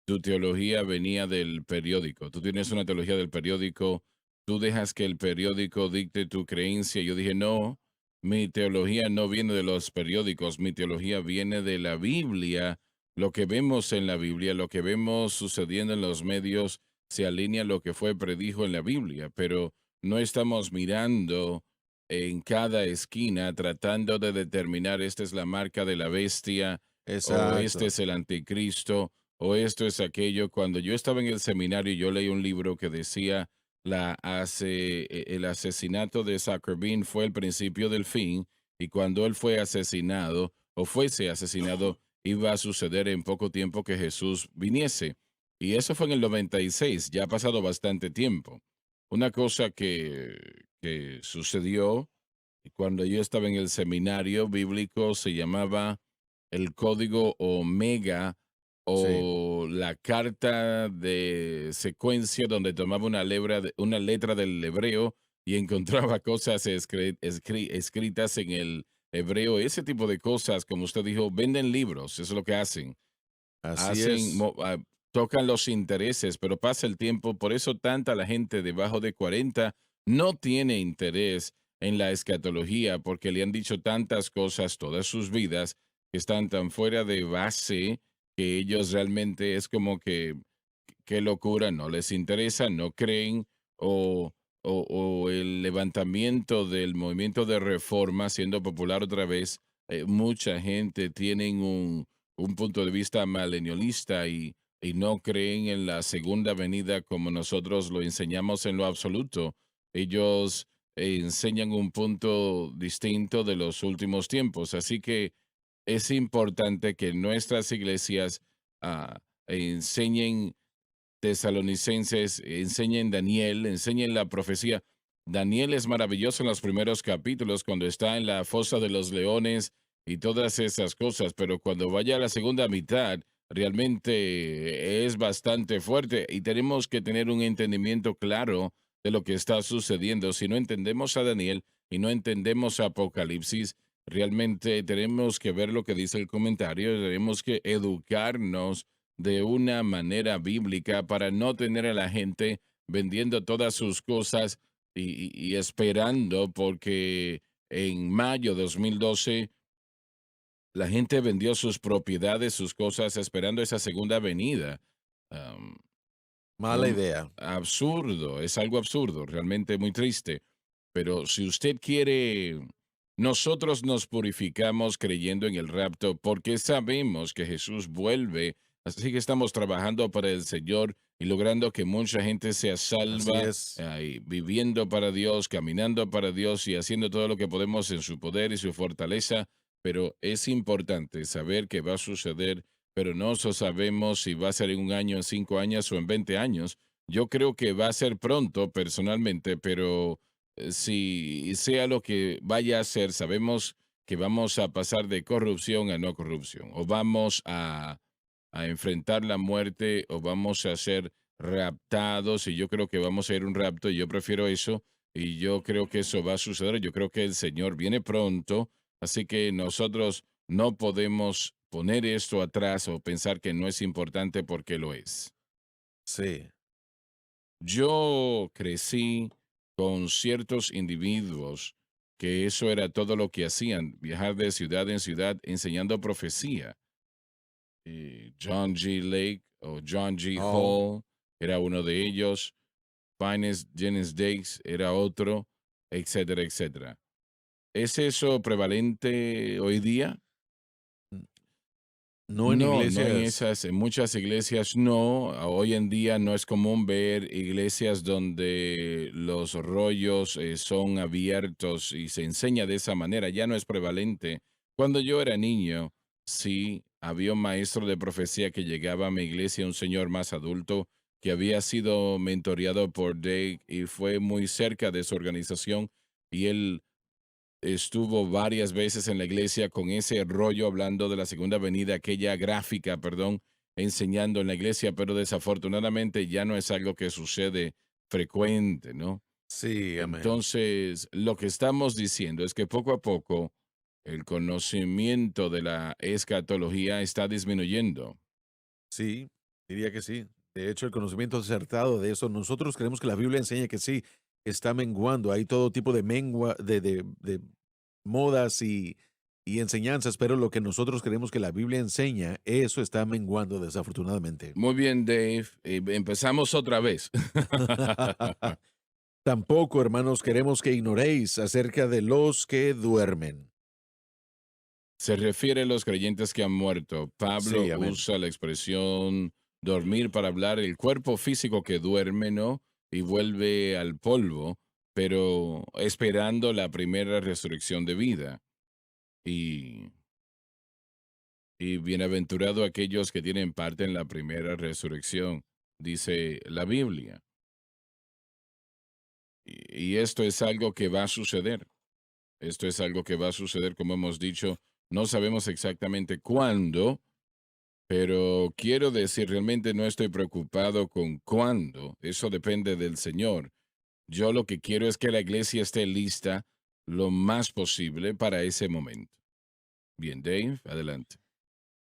tu teología venía del periódico. Tú tienes una teología del periódico, tú dejas que el periódico dicte tu creencia. Yo dije, no, mi teología no viene de los periódicos, mi teología viene de la Biblia. Lo que vemos en la Biblia, lo que vemos sucediendo en los medios, se alinea a lo que fue predijo en la Biblia, pero no estamos mirando en cada esquina tratando de determinar esta es la marca de la bestia o este Exacto. es el anticristo o esto es aquello. Cuando yo estaba en el seminario, yo leí un libro que decía el asesinato de Zuckerberg fue el principio del fin y cuando él fue asesinado o fuese asesinado iba a suceder en poco tiempo que Jesús viniese. Y eso fue en el 96, ya ha pasado bastante tiempo. Una cosa que sucedió cuando yo estaba en el seminario bíblico se llamaba el código Omega Sí. o la carta de secuencia donde tomaba una letra del hebreo y encontraba cosas escritas en el hebreo, ese tipo de cosas, como usted dijo, venden libros, eso es lo que hacen Así hacen, es. tocan los intereses, pero pasa el tiempo, por eso tanta la gente debajo de 40 no tiene interés en la escatología, porque le han dicho tantas cosas todas sus vidas que están tan fuera de base que ellos realmente es como que qué locura, no les interesa, no creen, o el levantamiento del movimiento de reforma siendo popular otra vez, mucha gente tiene un punto de vista milenialista y no creen en la segunda venida como nosotros lo enseñamos en lo absoluto. Ellos enseñan un punto distinto de los últimos tiempos, así que es importante que nuestras iglesias enseñen Tesalonicenses, enseñen Daniel, enseñen la profecía. Daniel es maravilloso en los primeros capítulos cuando está en la fosa de los leones y todas esas cosas, pero cuando vaya a la segunda mitad, realmente es bastante fuerte y tenemos que tener un entendimiento claro de lo que está sucediendo. Si no entendemos a Daniel y no entendemos Apocalipsis, realmente tenemos que ver lo que dice el comentario, tenemos que educarnos de una manera bíblica para no tener a la gente vendiendo todas sus cosas y esperando porque en mayo de 2012 la gente vendió sus propiedades, sus cosas, esperando esa segunda venida. Am, Mala un idea. absurdo, es algo absurdo, realmente muy triste. Pero si usted quiere, nosotros nos purificamos creyendo en el rapto porque sabemos que Jesús vuelve. Así que estamos trabajando para el Señor y logrando que mucha gente sea Así salva, es. y viviendo para Dios, caminando para Dios y haciendo todo lo que podemos en su poder y su fortaleza. Pero es importante saber que va a suceder, pero no sabemos si va a ser en un año, en 5 años o en 20 años. Yo creo que va a ser pronto, personalmente, pero si sea lo que vaya a ser, sabemos que vamos a pasar de corrupción a no corrupción, o vamos a enfrentar la muerte, o vamos a ser raptados, y yo creo que vamos a ir a un rapto, y yo prefiero eso, y yo creo que eso va a suceder. Yo creo que el Señor viene pronto, así que nosotros no podemos poner esto atrás o pensar que no es importante porque lo es. Sí, Yo crecí con ciertos individuos que eso era todo lo que hacían, viajar de ciudad en ciudad enseñando profecía. John G. Lake o John G. oh, Hall era uno de ellos, Finest Jennings Dakes era otro, etcétera, etcétera. ¿Es eso prevalente hoy día? n- no en No, no en iglesias. esas, en muchas iglesias no. Hoy en día no es común ver iglesias donde los rollos son abiertos y se enseña de esa manera. Ya no es prevalente. Cuando yo era niño, sí, había un maestro de profecía que llegaba a mi iglesia, un señor más adulto que había sido mentoreado por Dave y fue muy cerca de su organización, y él estuvo varias veces en la iglesia con ese rollo hablando de la segunda venida, aquella gráfica, perdón, enseñando en la iglesia, pero desafortunadamente ya no es algo que sucede frecuente, ¿no? Sí, amén. Entonces, lo que estamos diciendo es que poco a poco el conocimiento de la escatología está disminuyendo. Sí, diría que sí. De hecho, el conocimiento acertado de eso, nosotros creemos que la Biblia enseña que sí, está menguando. Hay todo tipo de mengua, de modas y enseñanzas, pero lo que nosotros creemos que la Biblia enseña, eso está menguando desafortunadamente. Muy bien, Dave. Empezamos otra vez. Tampoco, hermanos, queremos que ignoréis acerca de los que duermen. Se refiere a los creyentes que han muerto. Pablo Sí, amén. usa la expresión dormir para hablar el cuerpo físico que duerme, ¿no? Y vuelve al polvo, pero esperando la primera resurrección de vida. Y, y bienaventurado aquellos que tienen parte en la primera resurrección, dice la Biblia. Y esto es algo que va a suceder. Esto es algo que va a suceder, como hemos dicho. No sabemos exactamente cuándo. Pero quiero decir, realmente no estoy preocupado con cuándo. Eso depende del Señor. Yo lo que quiero es que la iglesia esté lista lo más posible para ese momento. Bien, Dave, adelante.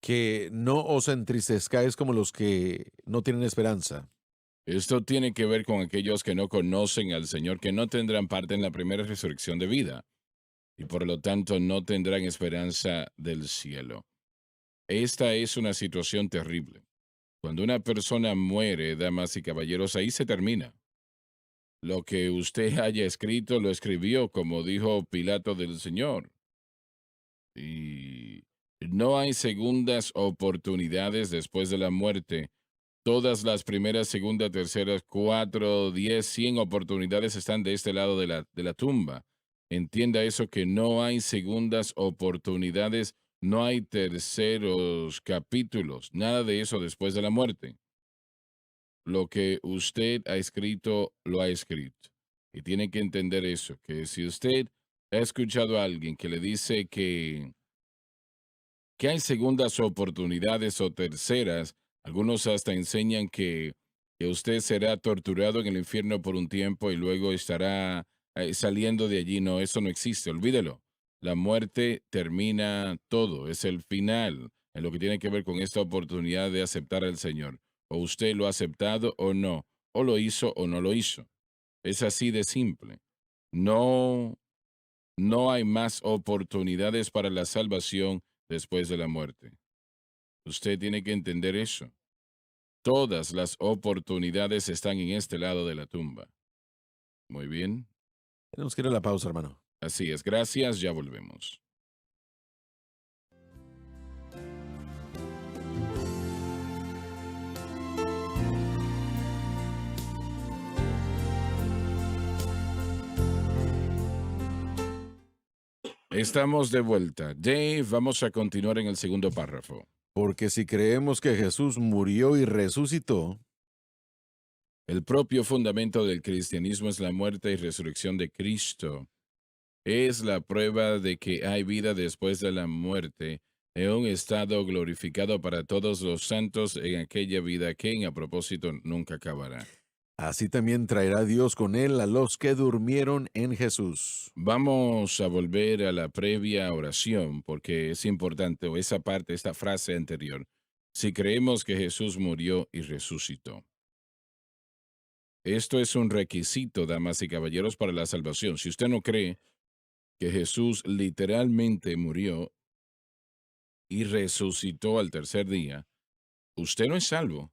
Que no os entristezcáis como los que no tienen esperanza. Esto tiene que ver con aquellos que no conocen al Señor, que no tendrán parte en la primera resurrección de vida y por lo tanto no tendrán esperanza del cielo. Esta es una situación terrible. Cuando una persona muere, damas y caballeros, ahí se termina. Lo que usted haya escrito, lo escribió, como dijo Pilato del Señor. Y no hay segundas oportunidades después de la muerte. Todas las primeras, segundas, terceras, 4, 10, 100 oportunidades están de este lado de la tumba. Entienda eso, que no hay segundas oportunidades, no hay terceros capítulos, nada de eso después de la muerte. Lo que usted ha escrito, lo ha escrito. Y tiene que entender eso, que si usted ha escuchado a alguien que le dice que hay segundas oportunidades o terceras, algunos hasta enseñan que usted será torturado en el infierno por un tiempo y luego estará saliendo de allí. No, eso no existe, olvídelo. La muerte termina todo, es el final en lo que tiene que ver con esta oportunidad de aceptar al Señor. O usted lo ha aceptado o no, o lo hizo o no lo hizo. Es así de simple. No, no hay más oportunidades para la salvación después de la muerte. Usted tiene que entender eso. Todas las oportunidades están en este lado de la tumba. Muy bien. Tenemos que ir a la pausa, hermano. Así es. Gracias. Ya volvemos. Estamos de vuelta. Dave, vamos a continuar en el segundo párrafo. Porque si creemos que Jesús murió y resucitó, El propio fundamento del cristianismo es la muerte y resurrección de Cristo. Es la prueba de que hay vida después de la muerte, en un estado glorificado para todos los santos en aquella vida que, en a propósito, nunca acabará. Así también traerá Dios con él a los que durmieron en Jesús. Vamos a volver a la previa oración porque es importante, o esa parte, esta frase anterior. Si creemos que Jesús murió y resucitó. Esto es un requisito, damas y caballeros, para la salvación. Si usted no cree que Jesús literalmente murió y resucitó al tercer día, usted no es salvo.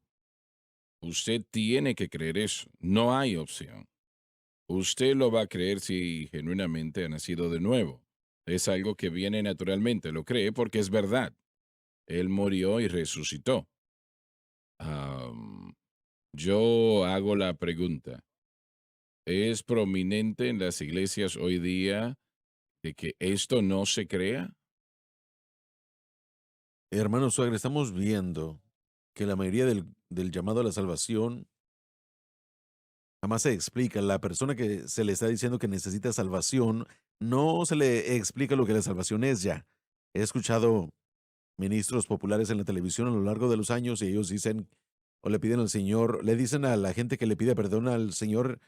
Usted tiene que creer eso. No hay opción. Usted lo va a creer si genuinamente ha nacido de nuevo. Es algo que viene naturalmente. Lo cree porque es verdad. Él murió y resucitó. Am, yo hago la pregunta. ¿Es prominente en las iglesias hoy día de que esto no se crea? Hermano Suegre, estamos viendo que la mayoría del llamado a la salvación jamás se explica. La persona que se le está diciendo que necesita salvación, no se le explica lo que la salvación es ya. He escuchado ministros populares en la televisión a lo largo de los años y ellos dicen o le piden al Señor, le dicen a la gente que le pide perdón al Señor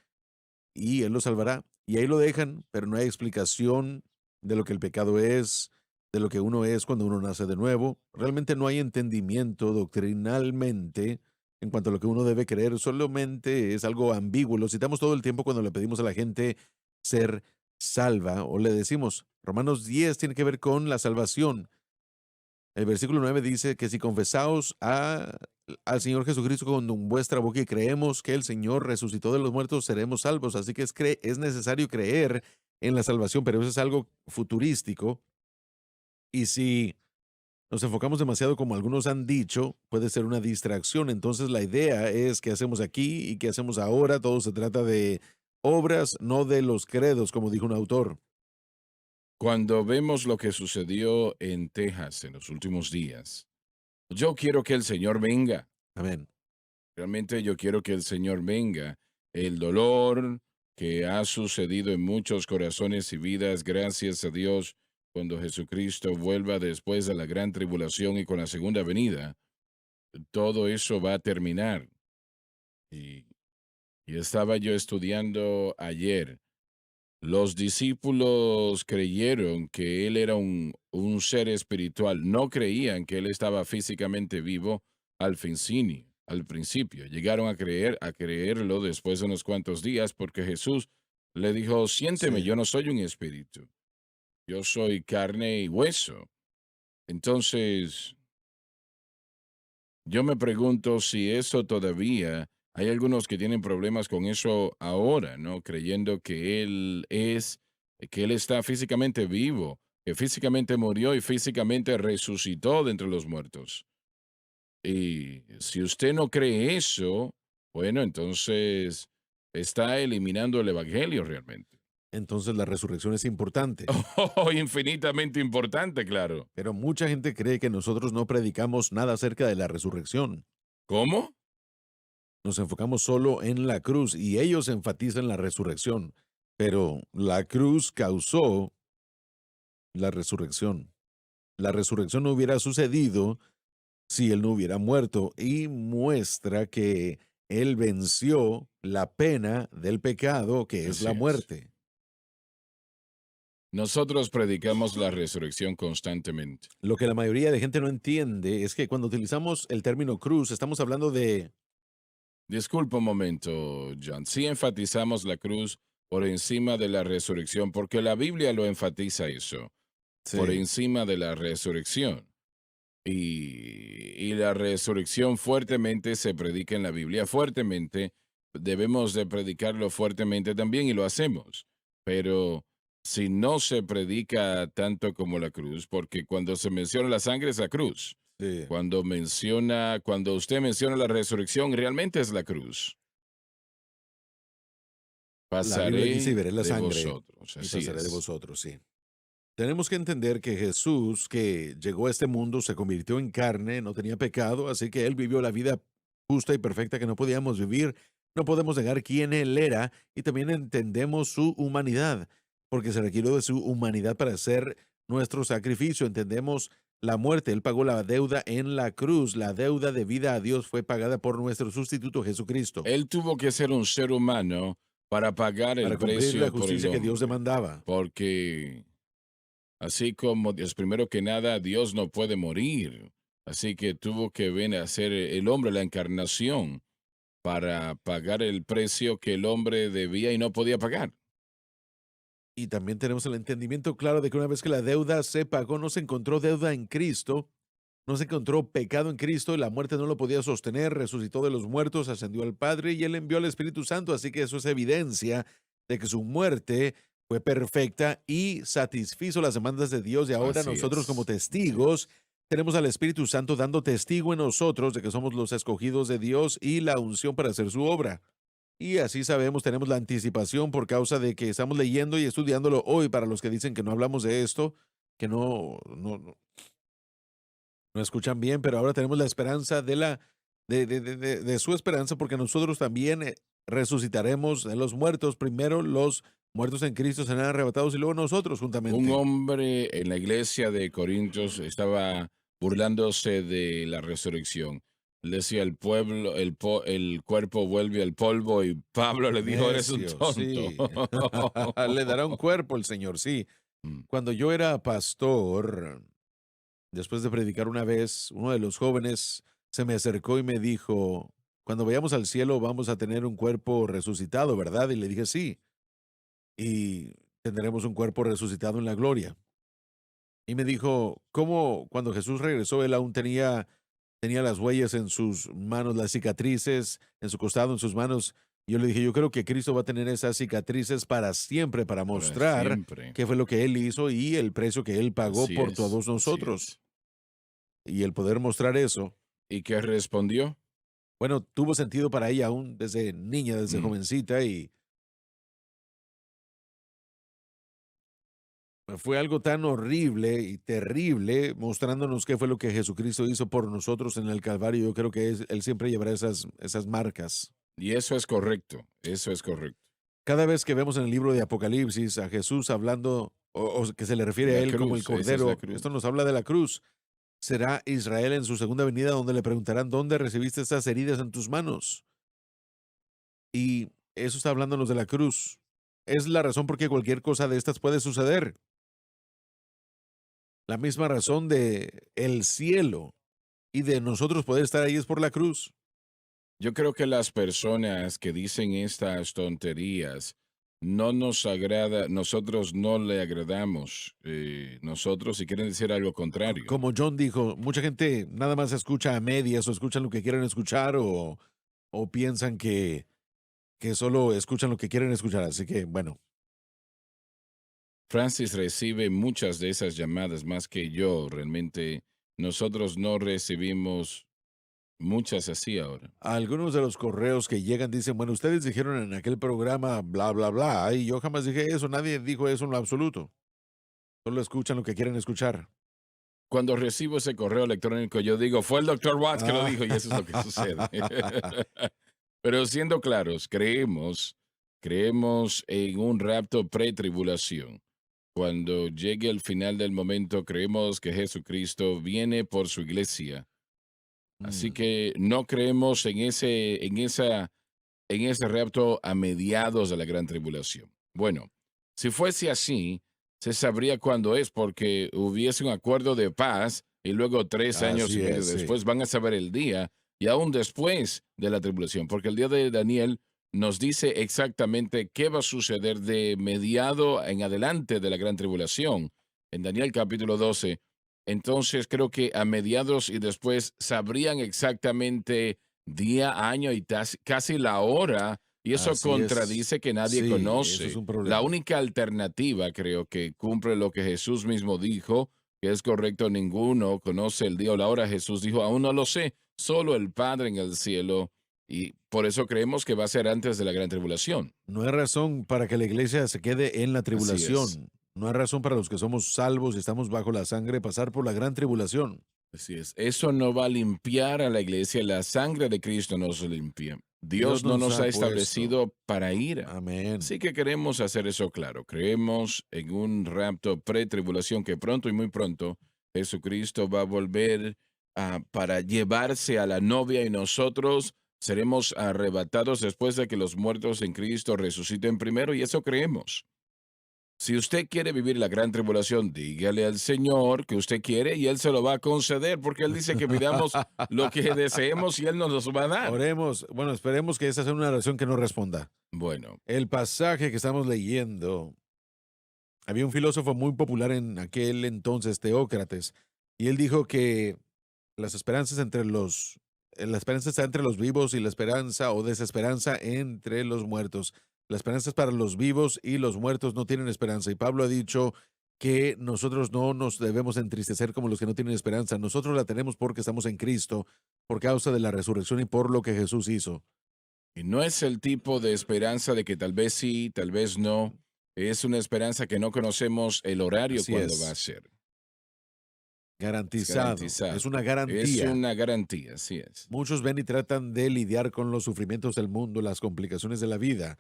y Él lo salvará. Y ahí lo dejan, pero no hay explicación de lo que el pecado es, de lo que uno es cuando uno nace de nuevo. Realmente no hay entendimiento doctrinalmente en cuanto a lo que uno debe creer, solamente es algo ambiguo. Lo citamos todo el tiempo cuando le pedimos a la gente ser salva o le decimos, Romanos 10 tiene que ver con la salvación. El versículo 9 dice que si confesaos al Señor Jesucristo con vuestra boca y creemos que el Señor resucitó de los muertos, seremos salvos. Así que es necesario creer en la salvación, pero eso es algo futurístico. Y si nos enfocamos demasiado, como algunos han dicho, puede ser una distracción. Entonces la idea es qué hacemos aquí y qué hacemos ahora. Todo se trata de obras, no de los credos, como dijo un autor. Cuando vemos lo que sucedió en Texas en los últimos días, yo quiero que el Señor venga. Amén. Realmente yo quiero que el Señor venga. El dolor que ha sucedido en muchos corazones y vidas, gracias a Dios, cuando Jesucristo vuelva después de la gran tribulación y con la segunda venida, todo eso va a terminar. Y, y estaba yo estudiando ayer. Los discípulos creyeron que él era un ser espiritual. No creían que él estaba físicamente vivo al principio. Llegaron a creerlo después de unos cuantos días porque Jesús le dijo, siénteme, Sí. yo no soy un espíritu, yo soy carne y hueso. Entonces, yo me pregunto si eso todavía, hay algunos que tienen problemas con eso ahora, ¿no? Creyendo que él está físicamente vivo, que físicamente murió y físicamente resucitó de entre los muertos. Y si usted no cree eso, bueno, entonces está eliminando el evangelio realmente. Entonces la resurrección es importante. Oh, infinitamente importante, claro. Pero mucha gente cree que nosotros no predicamos nada acerca de la resurrección. ¿Cómo? Nos enfocamos solo en la cruz y ellos enfatizan la resurrección. Pero la cruz causó la resurrección. La resurrección no hubiera sucedido si él no hubiera muerto y muestra que él venció la pena del pecado que es Así la es. muerte. Nosotros predicamos la resurrección constantemente. Lo que la mayoría de gente no entiende es que cuando utilizamos el término cruz estamos hablando de... Disculpa un momento, John. Sí enfatizamos la cruz por encima de la resurrección, porque la Biblia lo enfatiza eso, por Sí. encima de la resurrección. Y la resurrección fuertemente se predica en la Biblia, fuertemente. Debemos de predicarlo fuertemente también y lo hacemos. Pero si no se predica tanto como la cruz, porque cuando se menciona la sangre es la cruz. Sí. Cuando usted menciona la resurrección, realmente es la cruz. La Biblia dice, y Pasaré veré la de sangre vosotros, y así pasaré de es. vosotros, sí. Tenemos que entender que Jesús, que llegó a este mundo, se convirtió en carne, no tenía pecado, así que Él vivió la vida justa y perfecta que no podíamos vivir. No podemos negar quién Él era y también entendemos su humanidad, porque se requirió de su humanidad para hacer nuestro sacrificio. Entendemos la muerte. Él pagó la deuda en la cruz. La deuda de vida a Dios fue pagada por nuestro sustituto Jesucristo Él tuvo que ser un ser humano para pagar el para cumplir la precio por el justicia que Dios hombre. demandaba. Porque así como Dios, primero que nada, Dios no puede morir. Así que tuvo que venir a ser el hombre, la encarnación, para pagar el precio que el hombre debía y no podía pagar. Y también tenemos el entendimiento claro de que una vez que la deuda se pagó, no se encontró deuda en Cristo, no se encontró pecado en Cristo, la muerte no lo podía sostener, resucitó de los muertos, ascendió al Padre y Él envió al Espíritu Santo. Así que eso es evidencia de que su muerte fue perfecta y satisfizo las demandas de Dios. Y ahora Así nosotros como es. Así testigos es. tenemos al Espíritu Santo dando testigo en nosotros de que somos los escogidos de Dios y la unción para hacer su obra. Y así sabemos, tenemos la anticipación por causa de que estamos leyendo y estudiándolo hoy para los que dicen que no hablamos de esto, que no escuchan bien, pero ahora tenemos la esperanza de su esperanza, porque nosotros también resucitaremos de los muertos. Primero los muertos en Cristo serán arrebatados y luego nosotros Un juntamente. hombre en la iglesia de Corintios estaba burlándose de la resurrección. Le decía, el pueblo, el cuerpo vuelve al polvo y Pablo le dijo, eres un Necio, tonto. sí. Le dará un cuerpo el Señor, sí. Mm. Cuando yo era pastor, después de predicar una vez, uno de los jóvenes se me acercó y me dijo, cuando vayamos al cielo vamos a tener un cuerpo resucitado, ¿verdad? Y le dije, sí, y tendremos un cuerpo resucitado en la gloria. Y me dijo, ¿cómo cuando Jesús regresó, él aún tenía las huellas en sus manos, las cicatrices en su costado, en sus manos? Y yo le dije, yo creo que Cristo va a tener esas cicatrices para siempre, para Para mostrar siempre. qué fue lo que Él hizo y el precio que Él pagó Así por es. todos Así nosotros. es. Y el poder mostrar eso, ¿Y qué respondió? bueno, tuvo sentido para ella aún desde niña, desde Mm. jovencita, y fue algo tan horrible y terrible mostrándonos qué fue lo que Jesucristo hizo por nosotros en el Calvario. Yo creo que Él siempre llevará esas marcas. Y eso es correcto. Eso es correcto. Cada vez que vemos en el libro de Apocalipsis a Jesús hablando, o que se le refiere a La Él como el cruz, esa es la Cordero, cruz. esto nos habla de la cruz. Será Israel en su segunda venida donde le preguntarán, ¿dónde recibiste estas heridas en tus manos? Y eso está hablándonos de la cruz. Es la razón por qué cualquier cosa de estas puede suceder. La misma razón de el cielo y de nosotros poder estar ahí es por la cruz. Yo creo que las personas que dicen estas tonterías no nos agrada, nosotros no le agradamos. Nosotros, si quieren decir algo contrario. Como John dijo, mucha gente nada más escucha a medias o escuchan lo que quieren escuchar o piensan que solo escuchan lo que quieren escuchar. Así que, bueno, Francis recibe muchas de esas llamadas más que yo. Realmente nosotros no recibimos muchas así ahora. algunos de los correos que llegan dicen, bueno, ustedes dijeron en aquel programa bla, bla, bla, y yo jamás dije eso, nadie dijo eso en lo absoluto. Solo escuchan lo que quieren escuchar. Cuando recibo ese correo electrónico, yo digo, fue el doctor Watts que lo Ah. dijo y eso es lo que sucede. Pero siendo claros, creemos en un rapto pre-tribulación. Cuando llegue el final del momento, creemos que Jesucristo viene por su iglesia. Así Mm, que no creemos en ese rapto a mediados de la gran tribulación. Bueno, si fuese así, se sabría cuándo es, porque hubiese un acuerdo de paz y luego 3 años y así medio es, sí. después van a saber el día y aún después de la tribulación, porque el día de Daniel nos dice exactamente qué va a suceder de mediado en adelante de la gran tribulación. En Daniel capítulo 12, entonces creo que a mediados y después sabrían exactamente día, año y casi la hora, y eso Así es. contradice que nadie Sí, eso es conoce. un La problema. única alternativa creo que cumple lo que Jesús mismo dijo, que es correcto, ninguno conoce el día o la hora. Jesús dijo, aún no lo sé, solo el Padre en el cielo, y por eso creemos que va a ser antes de la gran tribulación. No hay razón para que la iglesia se quede en la Así es. tribulación. No hay razón para los que somos salvos y estamos bajo la sangre pasar por la gran tribulación. Así es. Eso no va a limpiar a la iglesia, la sangre de Cristo nos limpia. Dios no nos ha puesto. establecido para ira. Amén. Así que queremos hacer eso claro. Creemos en un rapto pre-tribulación que pronto y muy pronto Jesucristo va a volver para llevarse a la novia y nosotros seremos arrebatados después de que los muertos en Cristo resuciten primero y eso creemos. Si usted quiere vivir la gran tribulación, dígale al Señor que usted quiere y Él se lo va a conceder porque Él dice que pidamos lo que deseemos y Él nos los va a dar. Oremos, bueno, esperemos que esa sea una oración que no responda. Bueno, El pasaje que estamos leyendo, había un filósofo muy popular en aquel entonces, Teócrates, y él dijo que las esperanzas la esperanza está entre los vivos y la esperanza o desesperanza entre los muertos. La esperanza es para los vivos y los muertos no tienen esperanza. Y Pablo ha dicho que nosotros no nos debemos entristecer como los que no tienen esperanza. Nosotros la tenemos porque estamos en Cristo, por causa de la resurrección y por lo que Jesús hizo. y no es el tipo de esperanza de que tal vez sí, tal vez no. Es una esperanza que no conocemos el horario Así cuando va a es. ser. Es Garantizado. garantizado. Es una Es garantía. una garantía, así es. Muchos ven y tratan de lidiar con los sufrimientos del mundo, las complicaciones de la vida.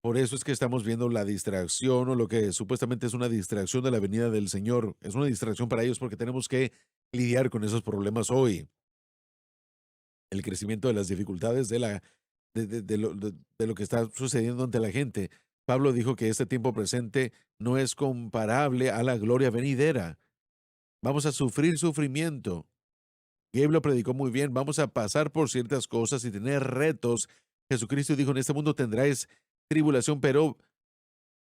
Por eso es que estamos viendo la distracción o lo que supuestamente es una distracción de la venida del Señor. Es una distracción para ellos porque tenemos que lidiar con esos problemas hoy. El crecimiento de las dificultades de lo que está sucediendo ante la gente. Pablo dijo que este tiempo presente no es comparable a la gloria venidera. Vamos a sufrir sufrimiento. Gabe lo predicó muy bien. Vamos a pasar por ciertas cosas y tener retos. Jesucristo dijo, en este mundo tendráis tribulación, pero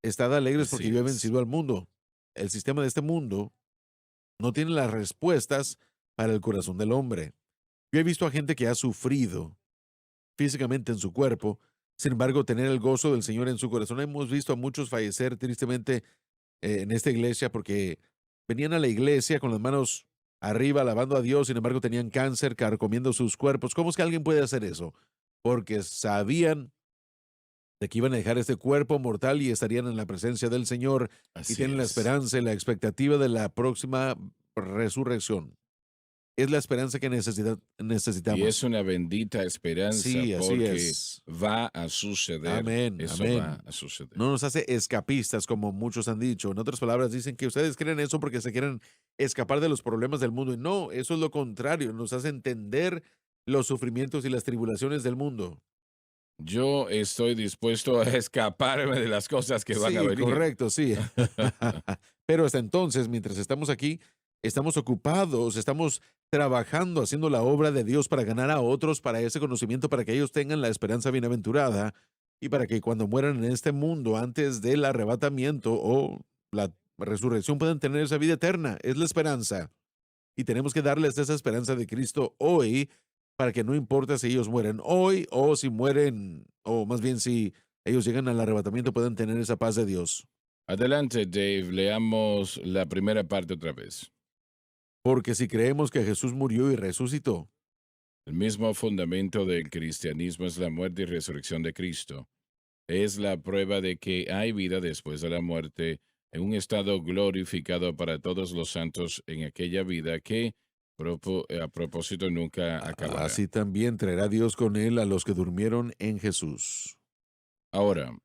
estad alegres porque Así yo he es. vencido al mundo. El sistema de este mundo no tiene las respuestas para el corazón del hombre. Yo he visto a gente que ha sufrido físicamente en su cuerpo, sin embargo, tener el gozo del Señor en su corazón. Hemos visto a muchos fallecer tristemente en esta iglesia porque venían a la iglesia con las manos arriba alabando a Dios, sin embargo tenían cáncer carcomiendo sus cuerpos. ¿Cómo es que alguien puede hacer eso? Porque sabían de que iban a dejar este cuerpo mortal y estarían en la presencia del Señor y Así tienen la es. esperanza y la expectativa de la próxima resurrección. Es la esperanza que Y necesitamos. es una bendita esperanza Sí, así porque es. va a suceder. Amén, Eso va amén. a suceder. No nos hace escapistas como muchos han dicho. En otras palabras, dicen que ustedes creen eso porque se quieren escapar de los problemas del mundo. Y no, eso es lo contrario. Nos hace entender los sufrimientos y las tribulaciones del mundo. Yo estoy dispuesto a escaparme de las cosas que van a Sí, venir. correcto, sí. Pero hasta entonces, mientras estamos aquí, estamos ocupados, estamos trabajando, haciendo la obra de Dios para ganar a otros para ese conocimiento, para que ellos tengan la esperanza bienaventurada y para que cuando mueran en este mundo antes del arrebatamiento o la resurrección puedan tener esa vida eterna. Es la esperanza. Y tenemos que darles esa esperanza de Cristo hoy para que no importa si ellos mueren hoy o si mueren, o más bien si ellos llegan al arrebatamiento, puedan tener esa paz de Dios. Adelante, Dave, leamos la primera parte otra vez. Porque si creemos que Jesús murió y resucitó, El mismo fundamento del cristianismo es la muerte y resurrección de Cristo. Es la prueba de que hay vida después de la muerte en un estado glorificado para todos los santos en aquella vida que, a propósito, nunca acabará. así también traerá Dios con él a los que durmieron en Jesús. Ahora,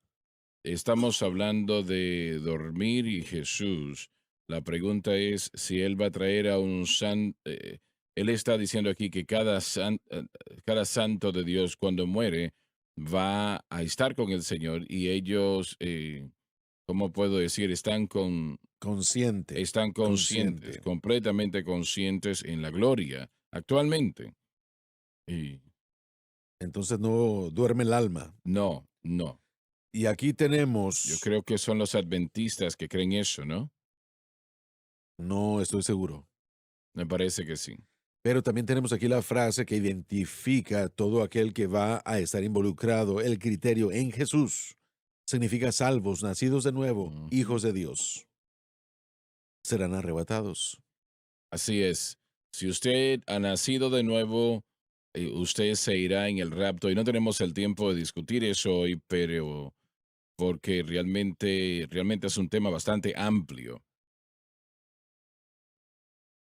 estamos hablando de dormir y Jesús. La pregunta es si Él va a traer a un santo. Él está diciendo aquí que cada santo de Dios cuando muere va a estar con el Señor y ellos, ¿cómo puedo decir? Consciente, Están conscientes, consciente. completamente conscientes en la gloria actualmente. Y Entonces no duerme el alma. no, no. Y aquí Yo tenemos, creo que son los adventistas que creen eso, ¿no? no estoy seguro, Me parece que sí. pero también tenemos aquí la frase que identifica todo aquel que va a estar involucrado, el criterio en Jesús. Significa salvos, nacidos de nuevo, Ujú. hijos de Dios. Serán arrebatados. Así es. Si usted ha nacido de nuevo, usted se irá en el rapto y no tenemos el tiempo de discutir eso hoy, pero porque realmente es un tema bastante amplio.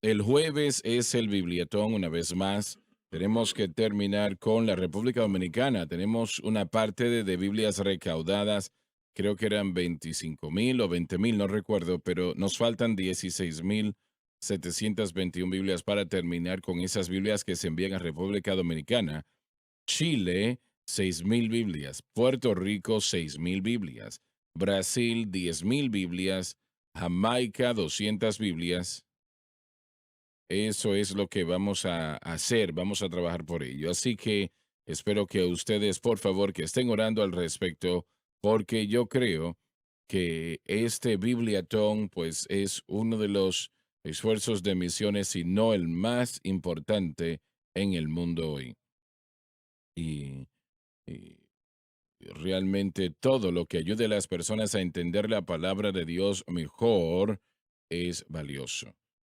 El jueves es el Bibliatón una vez más. tenemos que terminar con la República Dominicana. Tenemos una parte de Biblias recaudadas, creo que eran 25,000 o 20,000, no recuerdo, pero nos faltan 16,721 Biblias para terminar con esas Biblias que se envían a República Dominicana. Chile, 6,000 Biblias. Puerto Rico, 6,000 Biblias. Brasil, 10,000 Biblias. Jamaica, 200 Biblias. Eso es lo que vamos a hacer, vamos a trabajar por ello. Así que espero que ustedes, por favor, que estén orando al respecto, porque yo creo que este Bibliatón, pues, es uno de los esfuerzos de misiones, si no el más importante en el mundo hoy. Y, y realmente todo lo que ayude a las personas a entender la palabra de Dios mejor es valioso.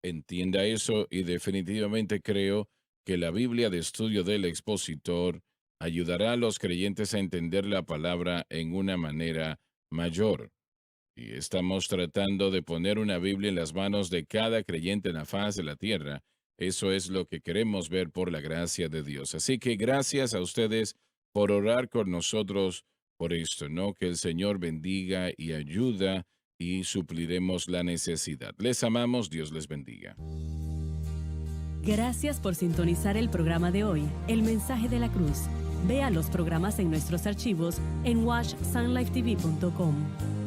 Entienda eso y definitivamente creo que la Biblia de estudio del expositor ayudará a los creyentes a entender la palabra en una manera mayor. Y estamos tratando de poner una Biblia en las manos de cada creyente en la faz de la tierra. Eso es lo que queremos ver por la gracia de Dios. Así que gracias a ustedes por orar con nosotros por esto, ¿no? Que el Señor bendiga y ayuda y supliremos la necesidad. Les amamos, Dios les bendiga. Gracias por sintonizar el programa de hoy, El Mensaje de la Cruz. Vea los programas en nuestros archivos en watchsunlifetv.com.